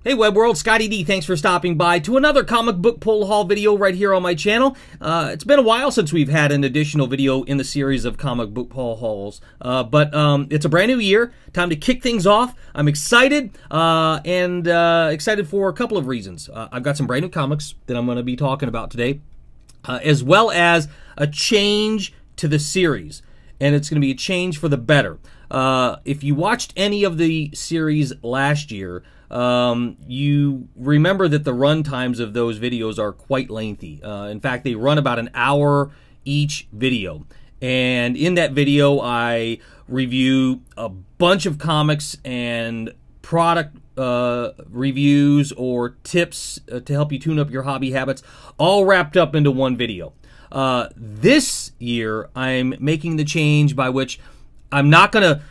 Hey Web World, Scotty D, thanks for stopping by to another comic book pull haul video right here on my channel. It's been a while since we've had an additional video in the series of comic book pull hauls, but it's a brand new year, time to kick things off. I'm excited, and excited for a couple of reasons. I've got some brand new comics that I'm going to be talking about today, as well as a change to the series, and it's going to be a change for the better. If you watched any of the series last year, you remember that the run times of those videos are quite lengthy. In fact, they run about an hour each video. And in that video, I review a bunch of comics and product reviews or tips to help you tune up your hobby habits, all wrapped up into one video. This year, I'm making the change by which I'm not going to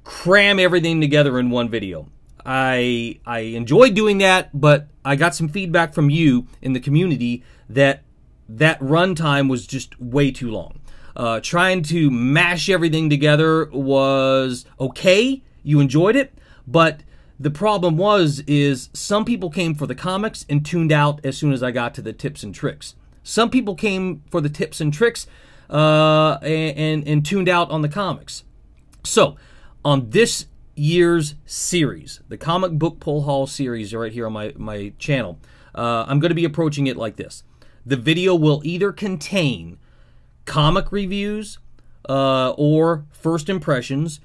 cram everything together in one video. I enjoy doing that, but I got some feedback from you in the community that runtime was just way too long. Trying to mash everything together was okay. You enjoyed it, but the problem is some people came for the comics and tuned out as soon as I got to the tips and tricks. Some people came for the tips and tricks and tuned out on the comics. So, on this year's series, the comic book pull haul series right here on my channel, I'm going to be approaching it like this. The video will either contain comic reviews or first impressions,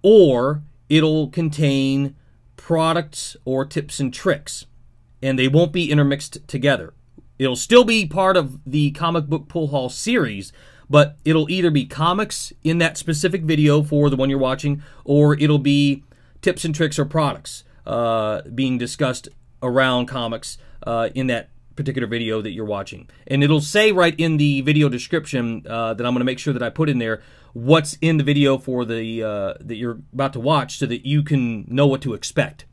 or it'll contain products or tips and tricks, and they won't be intermixed together. It'll still be part of the comic book pull haul series, but it'll either be comics in that specific video for the one you're watching, or it'll be tips and tricks or products being discussed around comics in that particular video that you're watching. And it'll say right in the video description that I'm going to make sure that I put in there what's in the video for the that you're about to watch, so that you can know what to expect.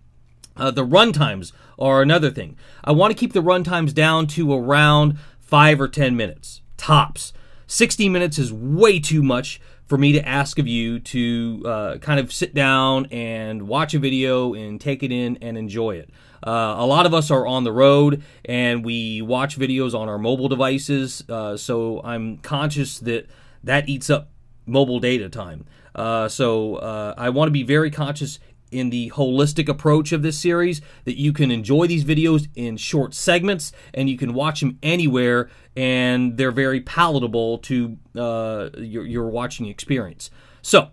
The run times are another thing. I want to keep the run times down to around 5 or 10 minutes, tops. 60 minutes is way too much for me to ask of you to kind of sit down and watch a video and take it in and enjoy it. A lot of us are on the road and we watch videos on our mobile devices, so I'm conscious that eats up mobile data time. So I want to be very conscious in the holistic approach of this series, that you can enjoy these videos in short segments and you can watch them anywhere, and they're very palatable to your watching experience. So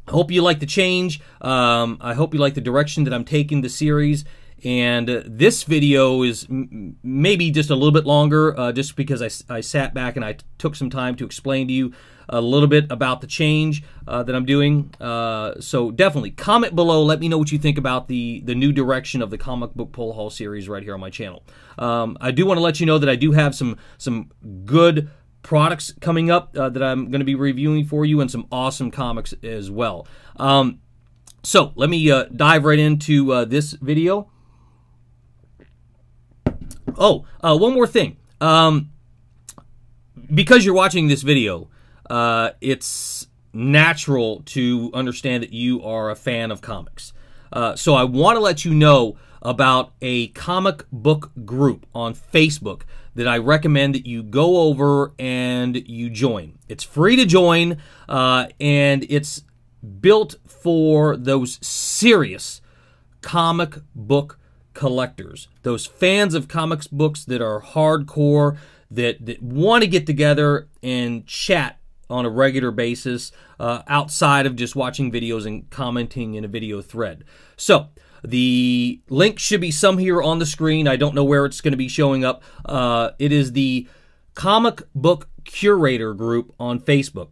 I hope you like the change. I hope you like the direction that I'm taking the series. And this video is maybe just a little bit longer, just because I sat back and I took some time to explain to you a little bit about the change that I'm doing. So definitely comment below. Let me know what you think about the new direction of the comic book pull haul series right here on my channel. I do want to let you know that I do have some good products coming up that I'm going to be reviewing for you, and some awesome comics as well. So let me dive right into this video. Oh, one more thing. Because you're watching this video, it's natural to understand that you are a fan of comics. So I want to let you know about a comic book group on Facebook that I recommend that you go over and you join. It's free to join, and it's built for those serious comic book collectors, those fans of comics books that are hardcore, that want to get together and chat on a regular basis outside of just watching videos and commenting in a video thread. So the link should be somewhere on the screen. I don't know where it's going to be showing up. It is the Comic Book Curator group on Facebook.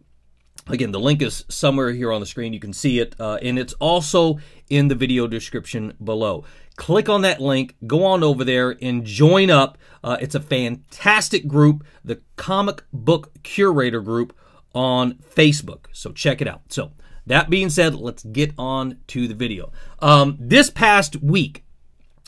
Again, the link is somewhere here on the screen. You can see it, and it's also in the video description below. Click on that link, go on over there, and join up. It's a fantastic group, the Comic Book Curator group on Facebook. So check it out. So that being said, let's get on to the video. This past week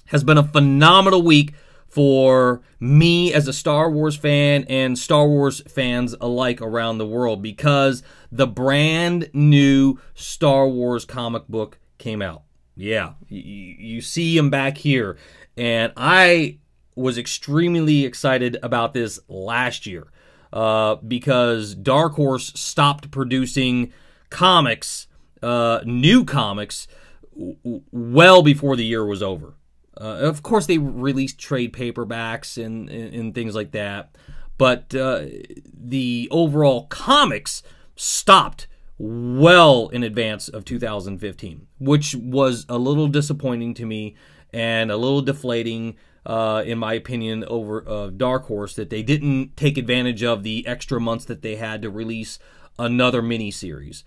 has been a phenomenal week for me as a Star Wars fan and Star Wars fans alike around the world, because the brand new Star Wars comic book came out. Yeah, you see him back here. And I was extremely excited about this last year because Dark Horse stopped producing comics, new comics, well before the year was over. Of course, they released trade paperbacks and things like that, but the overall comics stopped well in advance of 2015, which was a little disappointing to me and a little deflating, in my opinion, over Dark Horse, that they didn't take advantage of the extra months that they had to release another miniseries.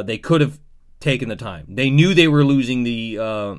They could have taken the time. They knew they were losing the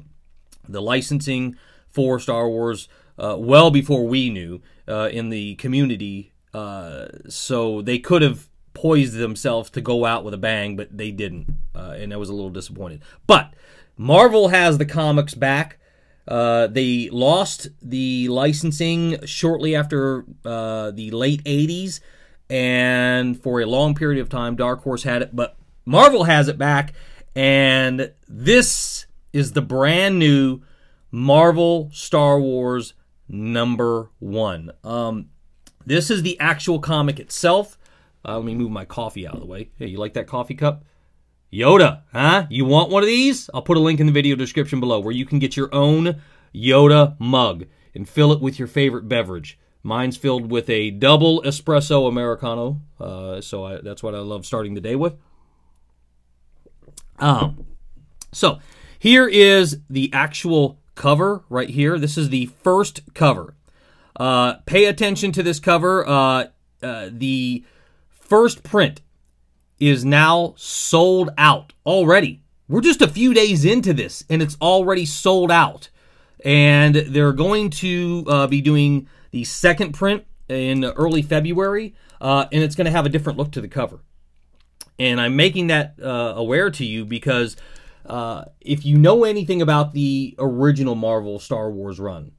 licensing for Star Wars well before we knew in the community, so they could have poised themselves to go out with a bang, but they didn't, and I was a little disappointed. But Marvel has the comics back. They lost the licensing shortly after the late 80s, and for a long period of time, Dark Horse had it, but Marvel has it back, and this is the brand new Marvel Star Wars #1. This is the actual comic itself. Let me move my coffee out of the way. Hey, you like that coffee cup? Yoda, huh? You want one of these? I'll put a link in the video description below where you can get your own Yoda mug and fill it with your favorite beverage. Mine's filled with a double espresso Americano, so that's what I love starting the day with. So here is the actual cover right here. This is the first cover. Pay attention to this cover. The first print is now sold out already. We're just a few days into this, and it's already sold out. And they're going to be doing the second print in early February, and it's going to have a different look to the cover. And I'm making that aware to you because if you know anything about the original Marvel Star Wars run,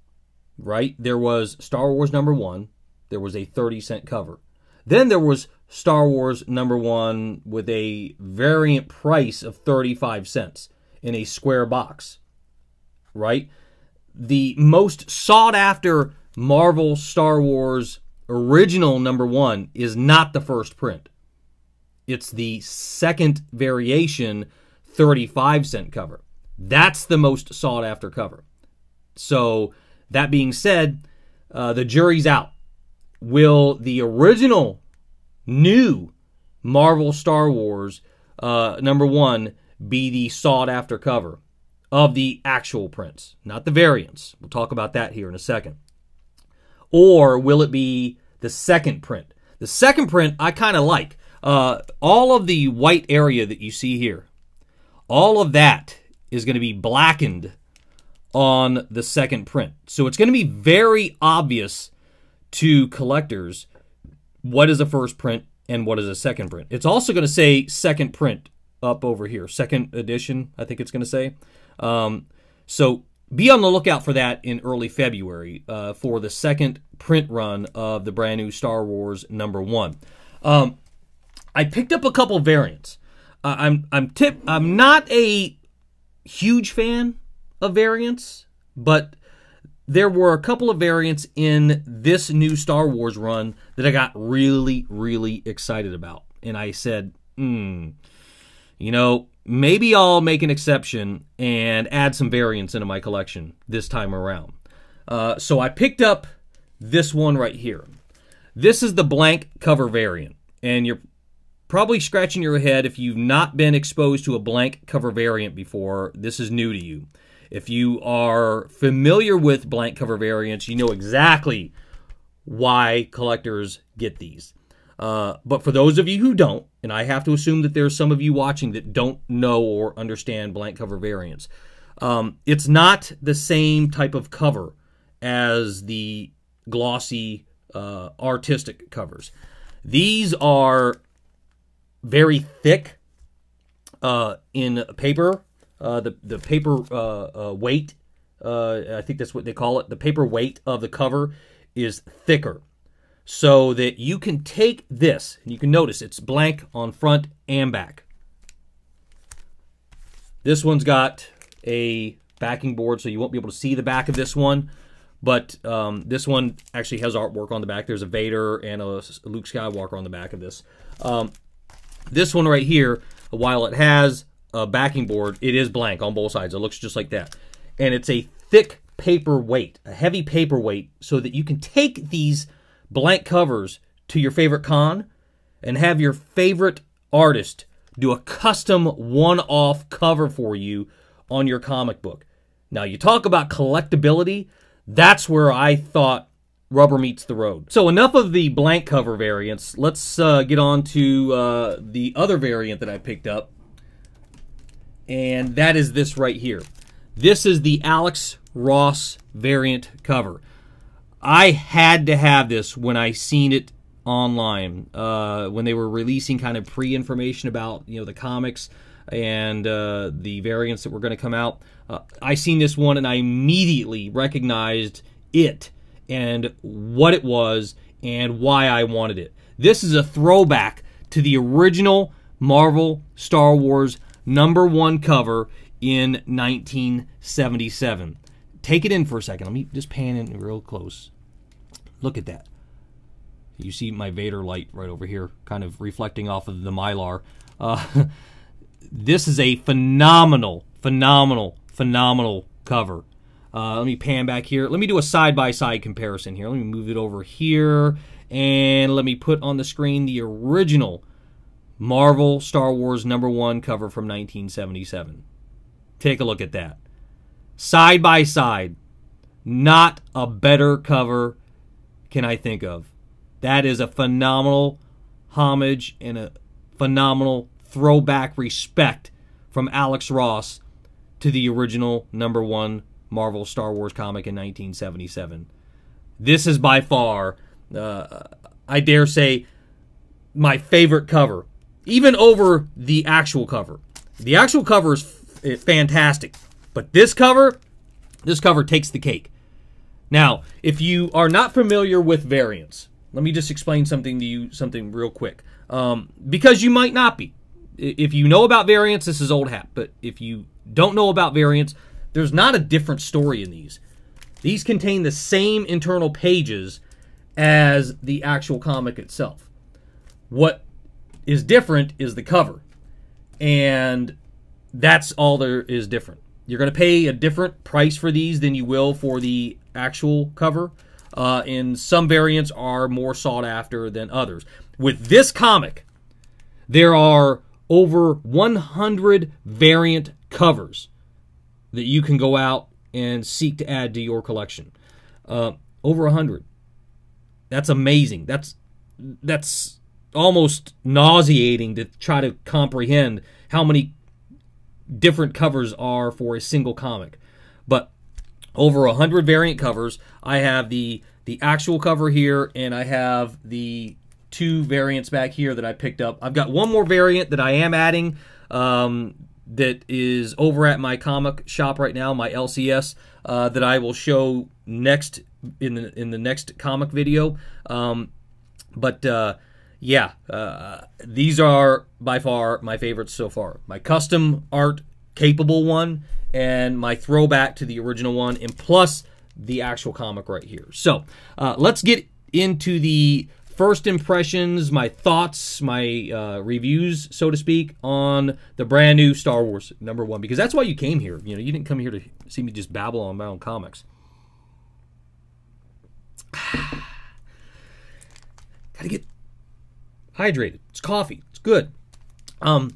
right? There was Star Wars #1. There was a 30-cent cover. Then there was Star Wars #1 with a variant price of 35 cents in a square box, right? The most sought-after Marvel Star Wars original #1 is not the first print. It's the second variation 35-cent cover. That's the most sought-after cover. So, that being said, the jury's out. Will the original new Marvel Star Wars #1 be the sought-after cover of the actual prints, not the variants? We'll talk about that here in a second. Or will it be the second print? The second print I kind of like. All of the white area that you see here, all of that is going to be blackened on the second print. So it's going to be very obvious to collectors what is a first print and what is a second print. It's also going to say second print up over here. Second edition, I think it's going to say. So be on the lookout for that in early February for the second print run of the brand new Star Wars #1. I picked up a couple variants. I'm not a huge fan of variants, but there were a couple of variants in this new Star Wars run that I got really, really excited about. And I said, you know, maybe I'll make an exception and add some variants into my collection this time around. So I picked up this one right here. This is the blank cover variant. And you're probably scratching your head if you've not been exposed to a blank cover variant before. This is new to you. If you are familiar with blank cover variants, you know exactly why collectors get these. But for those of you who don't, and I have to assume that there's some of you watching that don't know or understand blank cover variants, it's not the same type of cover as the glossy artistic covers. These are very thick in paper. The paper weight, I think that's what they call it. The paper weight of the cover is thicker, so that you can take this, and you can notice it's blank on front and back. This one's got a backing board, so you won't be able to see the back of this one. But this one actually has artwork on the back. There's a Vader and a Luke Skywalker on the back of this. This one right here, while it has a backing board, it is blank on both sides. It looks just like that. And it's a thick paperweight, a heavy paperweight, so that you can take these blank covers to your favorite con and have your favorite artist do a custom one-off cover for you on your comic book. Now, you talk about collectability, that's where I thought rubber meets the road. So enough of the blank cover variants. Let's get on to the other variant that I picked up, and that is this right here. This is the Alex Ross variant cover. I had to have this when I seen it online, when they were releasing kind of pre-information about, you know, the comics and the variants that were going to come out. I seen this one and I immediately recognized it and what it was and why I wanted it. This is a throwback to the original Marvel Star Wars #1 cover in 1977. Take it in for a second. Let me just pan in real close. Look at that. You see my Vader light right over here, kind of reflecting off of the Mylar. This is a phenomenal cover. Let me pan back here. Let me do a side-by-side comparison here. Let me move it over here, and let me put on the screen the original Marvel Star Wars #1 cover from 1977. Take a look at that. Side by side, not a better cover can I think of. That is a phenomenal homage and a phenomenal throwback respect from Alex Ross to the original #1 Marvel Star Wars comic in 1977. This is by far, I dare say, my favorite cover, even over the actual cover. The actual cover is fantastic, but this cover takes the cake. Now, if you are not familiar with variants, let me just explain something to you, something real quick, because you might not be. If you know about variants, this is old hat, but if you don't know about variants, there's not a different story in these. These contain the same internal pages as the actual comic itself. What is different is the cover, and that's all there is different. You're going to pay a different price for these than you will for the actual cover, and some variants are more sought after than others. With this comic, there are over 100 variant covers that you can go out and seek to add to your collection. Over 100. That's amazing. That's almost nauseating to try to comprehend how many different covers are for a single comic. But over 100 variant covers. I have the actual cover here, and I have the 2 variants back here that I picked up. I've got one more variant that I am adding that is over at my comic shop right now, my LCS, that I will show next in the next comic video. These are by far my favorites so far. My custom art capable one, and my throwback to the original one, and plus the actual comic right here. So let's get into the first impressions, my thoughts, my reviews, so to speak, on the brand new Star Wars #1, because that's why you came here. You know, you didn't come here to see me just babble on my own comics. Gotta get hydrated. It's coffee. It's good.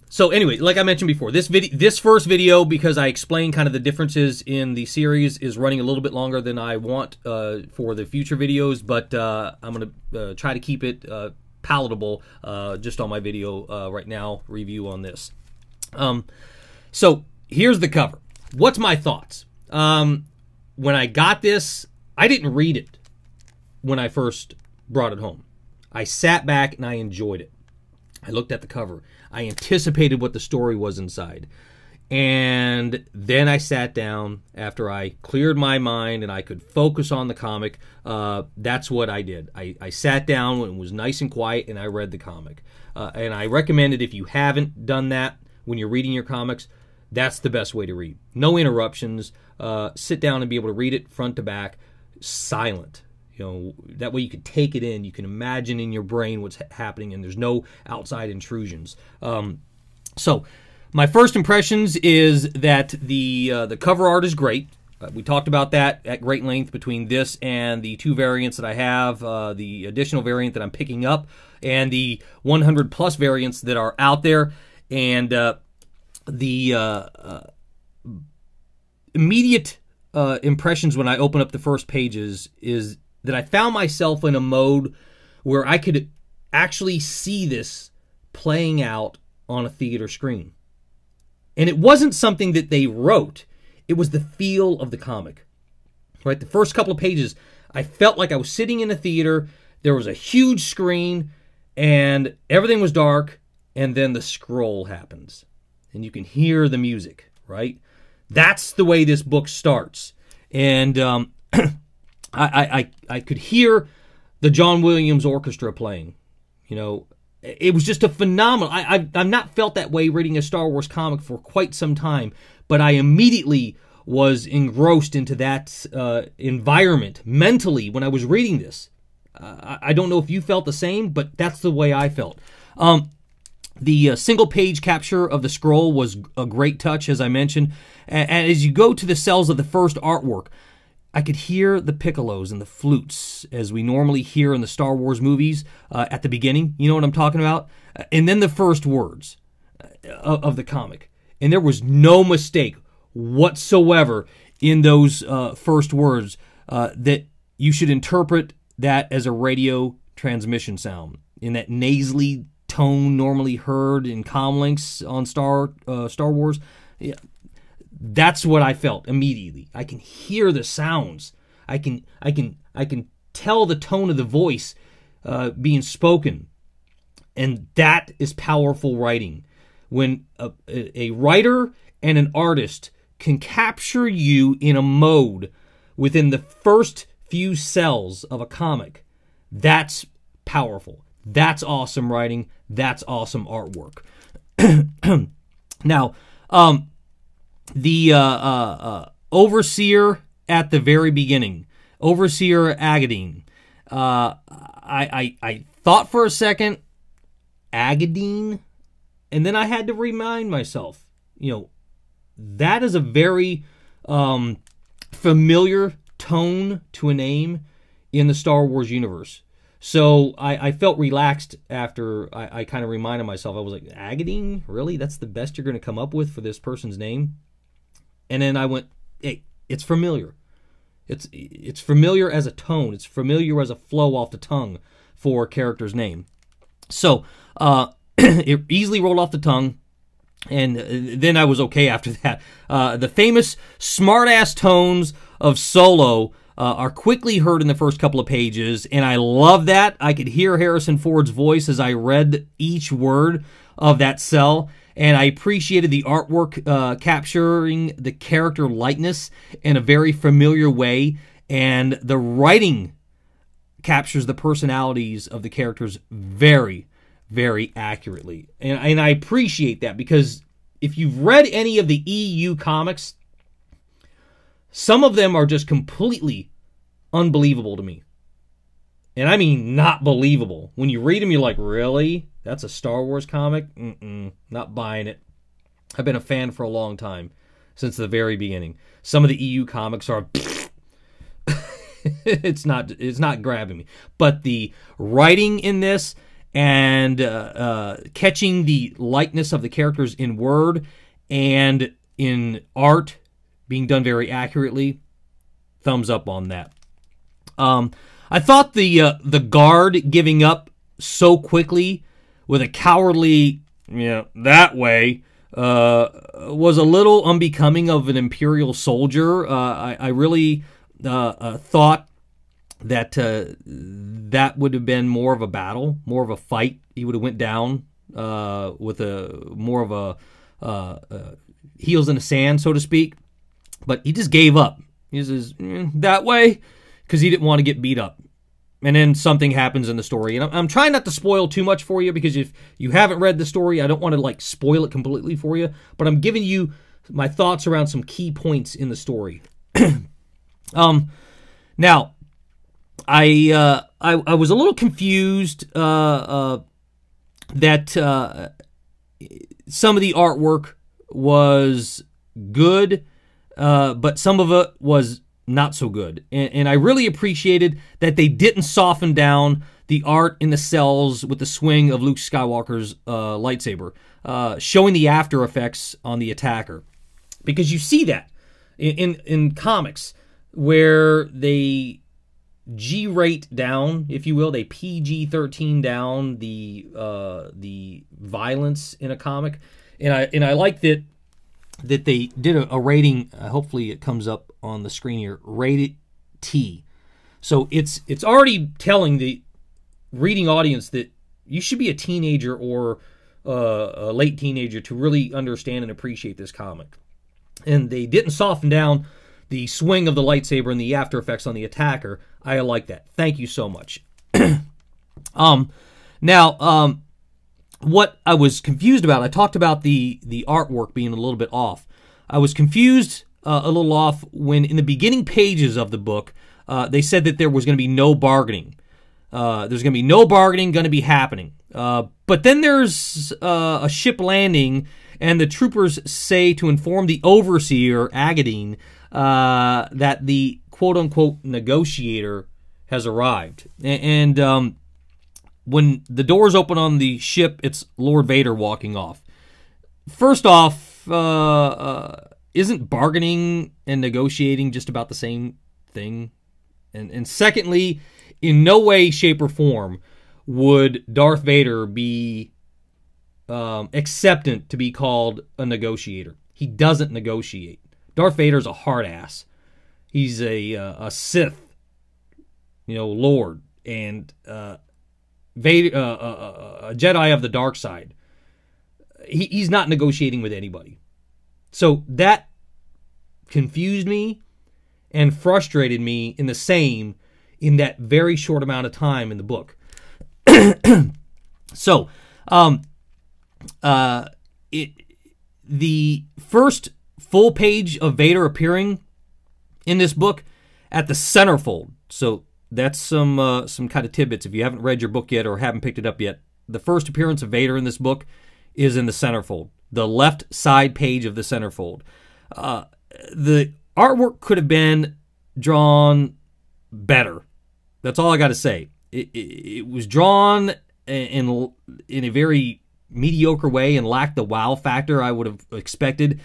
So anyway, like I mentioned before, this first video, because I explained kind of the differences in the series, is running a little bit longer than I want for the future videos, but I'm going to try to keep it palatable just on my video right now review on this. So here's the cover. What's my thoughts? When I got this, I didn't read it when I first brought it home. I sat back and I enjoyed it. I looked at the cover. I anticipated what the story was inside. And then I sat down after I cleared my mind and I could focus on the comic. That's what I did. I sat down when it was nice and quiet and I read the comic. And I recommend it if you haven't done that when you're reading your comics. that's the best way to read. No interruptions. Sit down and be able to read it front to back, silent. That way you can take it in. You can imagine in your brain what's happening, and there's no outside intrusions. So my first impressions is that the cover art is great. We talked about that at great length between this and the 2 variants that I have, the additional variant that I'm picking up, and the 100-plus variants that are out there. And the immediate impressions when I open up the first pages is that I found myself in a mode where I could actually see this playing out on a theater screen. And it wasn't something that they wrote. It was the feel of the comic. Right? The first couple of pages, I felt like I was sitting in a theater. There was a huge screen, and everything was dark, and then the scroll happens. And you can hear the music, right? That's the way this book starts. And I could hear the John Williams Orchestra playing. It was just a phenomenal. I've not felt that way reading a Star Wars comic for quite some time, but I immediately was engrossed into that environment mentally when I was reading this. I don't know if you felt the same, but that's the way I felt. The single-page capture of the scroll was a great touch, as I mentioned. And as you go to the cells of the first artwork, I could hear the piccolos and the flutes, as we normally hear in the Star Wars movies at the beginning. You know what I'm talking about? And then the first words of the comic. And there was no mistake whatsoever in those first words that you should interpret that as a radio transmission sound, in that nasally tone normally heard in comlinks on Star Wars. Yeah, that's what I felt immediately. I can hear the sounds. I can tell the tone of the voice being spoken, and that is powerful writing. When a writer and an artist can capture you in a mode within the first few cells of a comic, that's powerful. That's awesome writing. That's awesome artwork. Now, the Overseer at the very beginning, Overseer Agadine. I thought for a second, Agadine, and then I had to remind myself, that is a very familiar tone to a name in the Star Wars universe. So I felt relaxed after I kind of reminded myself. I was like, Agadine? Really? That's the best you're going to come up with for this person's name? And then I went, hey, it's familiar. It's familiar as a tone. It's familiar as a flow off the tongue for a character's name. So it easily rolled off the tongue. And then I was okay after that. The famous smart-ass tones of Solo are quickly heard in the first couple of pages, and I love that. I could hear Harrison Ford's voice as I read each word of that cell, and I appreciated the artwork capturing the character likeness in a very familiar way, and the writing captures the personalities of the characters very, very accurately. And I appreciate that, because if you've read any of the EU comics, some of them are just completely unbelievable to me. And I mean not believable. When you read them, you're like, really? That's a Star Wars comic? Not buying it. I've been a fan for a long time, since the very beginning. Some of the EU comics are... it's not grabbing me. But the writing in this and catching the likeness of the characters in word and in art being done very accurately, thumbs up on that. I thought the guard giving up so quickly with a cowardly, that way, was a little unbecoming of an Imperial soldier. I really thought that that would have been more of a battle, more of a fight. He would have went down with a more of a heels in the sand, so to speak. But he just gave up. He says, that way, because he didn't want to get beat up. And then something happens in the story. And I'm trying not to spoil too much for you, because if you haven't read the story, I don't want to spoil it completely for you. But I'm giving you my thoughts around some key points in the story. Now, I was a little confused that some of the artwork was good, but some of it was not so good. And I really appreciated that they didn't soften down the art in the cells with the swing of Luke Skywalker's lightsaber, showing the after effects on the attacker. Because you see that in comics where they G-rate down, if you will, they PG-13 down the violence in a comic, and I like that they did a rating. Hopefully, it comes up on the screen here. Rated T, so it's already telling the reading audience that you should be a teenager or a late teenager to really understand and appreciate this comic. And they didn't soften down the swing of the lightsaber and the after effects on the attacker. I like that. Thank you so much. Now, what I was confused about, I talked about the artwork being a little bit off. I was confused a little off when in the beginning pages of the book, they said that there was going to be no bargaining. There's going to be no bargaining going to be happening. But then there's a ship landing, and the troopers say to inform the overseer, Agadine, that the quote-unquote negotiator has arrived. And when the doors open on the ship, it's Lord Vader walking off. First off, isn't bargaining and negotiating just about the same thing? And secondly, in no way, shape, or form would Darth Vader be acceptant to be called a negotiator. He doesn't negotiate. Darth Vader's a hard ass. He's a Sith, Lord, and Vader, a Jedi of the dark side. He's not negotiating with anybody. So that confused me and frustrated me in that very short amount of time in the book. So, the first full page of Vader appearing in this book at the centerfold. So that's some kind of tidbits. If you haven't read your book yet or haven't picked it up yet, the first appearance of Vader in this book is in the centerfold, the left side page of the centerfold. The artwork could have been drawn better. That's all I got to say. It was drawn in a very mediocre way and lacked the wow factor I would have expected,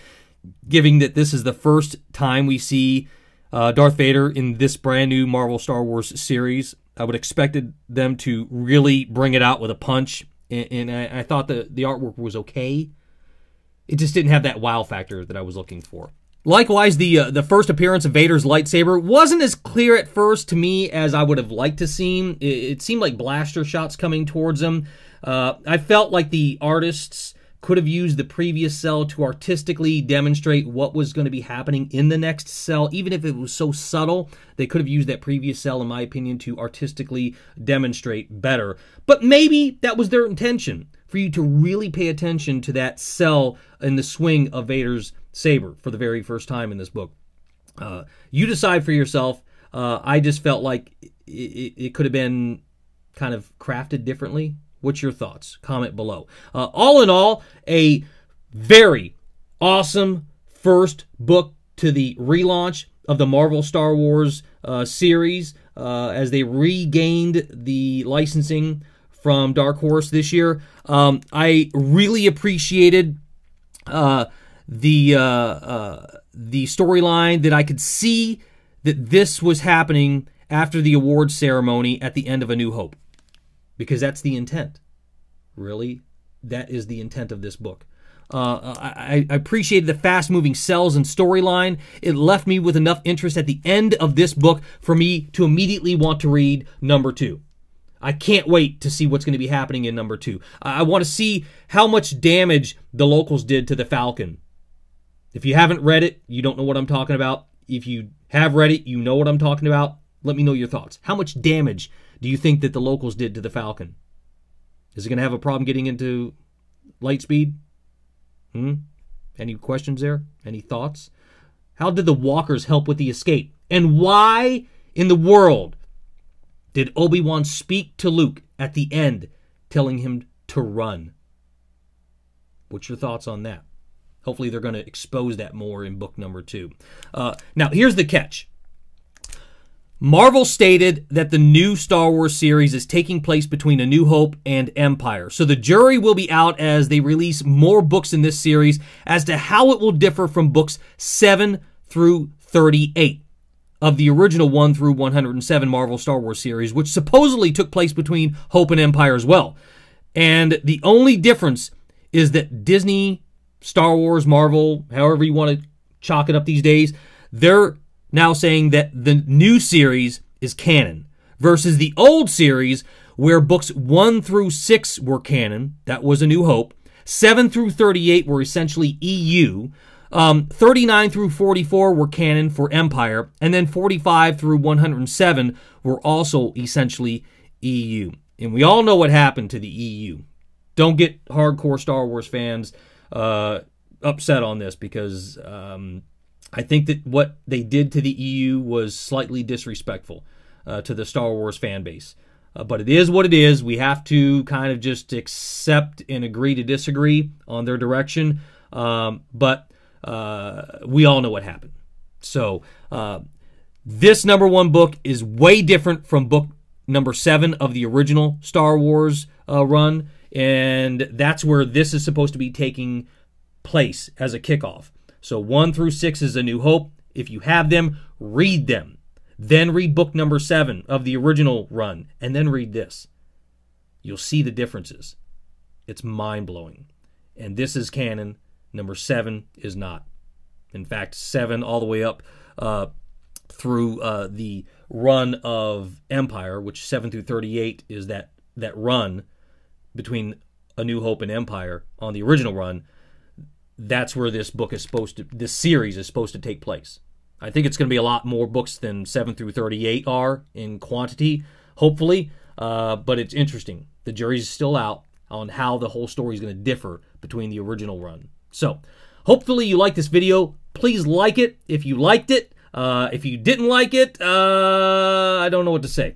given that this is the first time we see Darth Vader in this brand new Marvel Star Wars series. I would have expected them to really bring it out with a punch, and I thought the artwork was okay. It just didn't have that wow factor that I was looking for. Likewise, the first appearance of Vader's lightsaber wasn't as clear at first to me as I would have liked to see. It seemed like blaster shots coming towards him. I felt like the artists could have used the previous cell to artistically demonstrate what was going to be happening in the next cell. Even if it was so subtle, they could have used that previous cell, in my opinion, to artistically demonstrate better. But maybe that was their intention, for you to really pay attention to that cell in the swing of Vader's saber for the very first time in this book. You decide for yourself. I just felt like it could have been kind of crafted differently. What's your thoughts? Comment below. All in all, a very awesome first book to the relaunch of the Marvel Star Wars series as they regained the licensing from Dark Horse this year. I really appreciated the storyline, that I could see that this was happening after the awards ceremony at the end of A New Hope. Because that's the intent. Really, that is the intent of this book. I appreciated the fast-moving cells and storyline. It left me with enough interest at the end of this book for me to immediately want to read number 2. I can't wait to see what's going to be happening in number 2. I want to see how much damage the locals did to the Falcon. If you haven't read it, you don't know what I'm talking about. If you have read it, you know what I'm talking about. Let me know your thoughts. How much damage do you think that the locals did to the Falcon? Is it going to have a problem getting into light speed? Any questions there? Any thoughts? How did the walkers help with the escape? And why in the world did Obi-Wan speak to Luke at the end, telling him to run? What's your thoughts on that? Hopefully they're going to expose that more in book number 2. Now, here's the catch. Marvel stated that the new Star Wars series is taking place between A New Hope and Empire. So the jury will be out as they release more books in this series as to how it will differ from books 7 through 38 of the original 1 through 107 Marvel Star Wars series, which supposedly took place between Hope and Empire as well. And the only difference is that Disney, Star Wars, Marvel, however you want to chalk it up these days, they're now saying that the new series is canon versus the old series where books 1 through 6 were canon. That was A New Hope. 7 through 38 were essentially EU. 39 through 44 were canon for Empire. And then 45 through 107 were also essentially EU. And we all know what happened to the EU. Don't get hardcore Star Wars fans upset on this because I think that what they did to the EU was slightly disrespectful to the Star Wars fan base. But it is what it is. We have to kind of just accept and agree to disagree on their direction. But we all know what happened. So this number 1 book is way different from book number 7 of the original Star Wars run. And that's where this is supposed to be taking place as a kickoff. So 1 through 6 is A New Hope. If you have them, read them. Then read book number 7 of the original run. And then read this. You'll see the differences. It's mind-blowing. And this is canon. Number 7 is not. In fact, 7 all the way up through the run of Empire, which 7 through 38 is that run between A New Hope and Empire on the original run. That's where this series is supposed to take place. I think it's going to be a lot more books than 7 through 38 are in quantity, hopefully, but it's interesting. The jury's still out on how the whole story is going to differ between the original run. So, hopefully you like this video. Please like it if you liked it. If you didn't like it, I don't know what to say.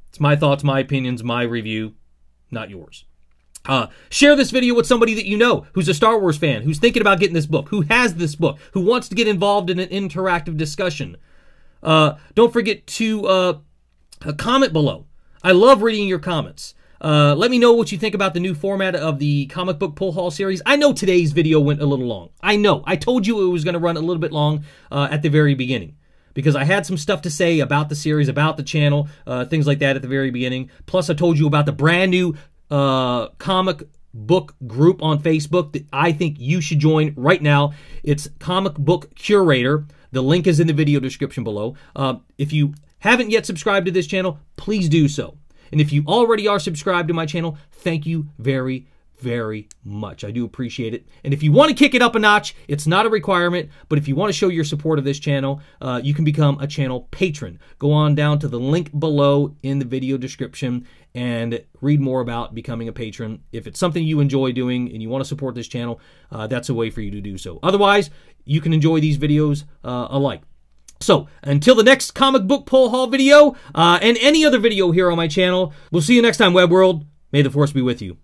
It's my thoughts, my opinions, my review, not yours. Share this video with somebody that you know who's a Star Wars fan, who's thinking about getting this book, who has this book, who wants to get involved in an interactive discussion. Don't forget to comment below. I love reading your comments. Let me know what you think about the new format of the comic book pull haul series. I know today's video went a little long. I know. I told you it was going to run a little bit long at the very beginning because I had some stuff to say about the series, about the channel, things like that at the very beginning. Plus, I told you about the brand new comic book group on Facebook that I think you should join right now. It's Comic Book Curator. The link is in the video description below. If you haven't yet subscribed to this channel, please do so. And if you already are subscribed to my channel, thank you very, very much. I do appreciate it. And if you want to kick it up a notch, it's not a requirement, but if you want to show your support of this channel, you can become a channel patron. Go on down to the link below in the video description and read more about becoming a patron. If it's something you enjoy doing and you want to support this channel, that's a way for you to do so. Otherwise, you can enjoy these videos alike. So, until the next comic book pull haul video, and any other video here on my channel, we'll see you next time, Web World. May the Force be with you.